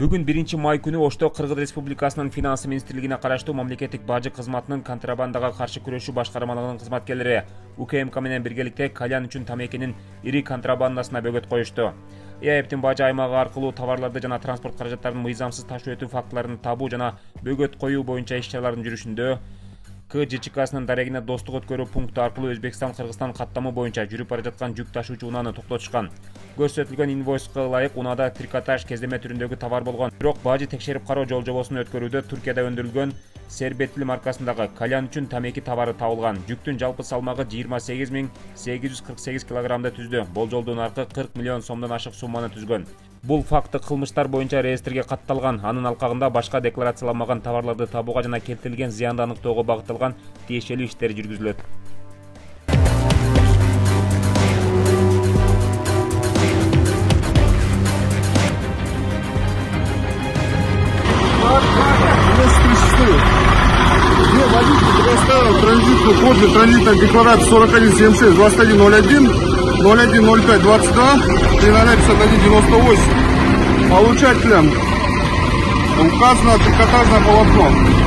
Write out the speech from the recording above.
Бүгүн 1-май күнү Ошто Кыргыз Республикасынын Финансы министрлигине караштуу мамлекеттик бажы кызматынын контрабандага каршы күрөшүү башкармалыгынын кызматкерлери УКМК менен биргеликте кальян үчүн тамекинин ири контрабандасына бөгөт коюшту. ЭАЭБтин бажы аймагы аркылуу товарларды жана транспорт каражаттарын мыйзамсыз ташуу өтүү фактыларын табуу жана бөгөт коюу боюнча иш-чаралардын жүрүшүндө КЖЧКсынын дарегине достук өткөрүү пункту аркылуу Өзбекстан-Кыргызстан каттамы боюнча жүрүп бара жаткан жүк ташуучу унааны токтотушкан. Көрсөтүлгөн инвойска ылайык унада трикотаж кездеме түрүндөгү товар болгон. Бирок бажы текшерип кароо жол-жобосун өткөрүүдө Туркияда өндүрүлгөн сербетли маркасындагы кальян үчүн тамеки товары табылган. Жүктүн жалпы салмагы 28.848 килограммды түздү. Болжолдуу наркы 40 миллион сомдон ашык сумманы түзгөн. Бул факты кылмыштар боюнча реестрге катталган. Анын алкагында башка декларацияланмаган товарларды табууга жана келтирилген зыянды аныктоого багытталган тиешелүү иштер жүргүзүлөт. Водитель предоставил транзитную код для транзитной декларации 4176 2101 0105 22 005198. Получателям указано трикотажное полотно.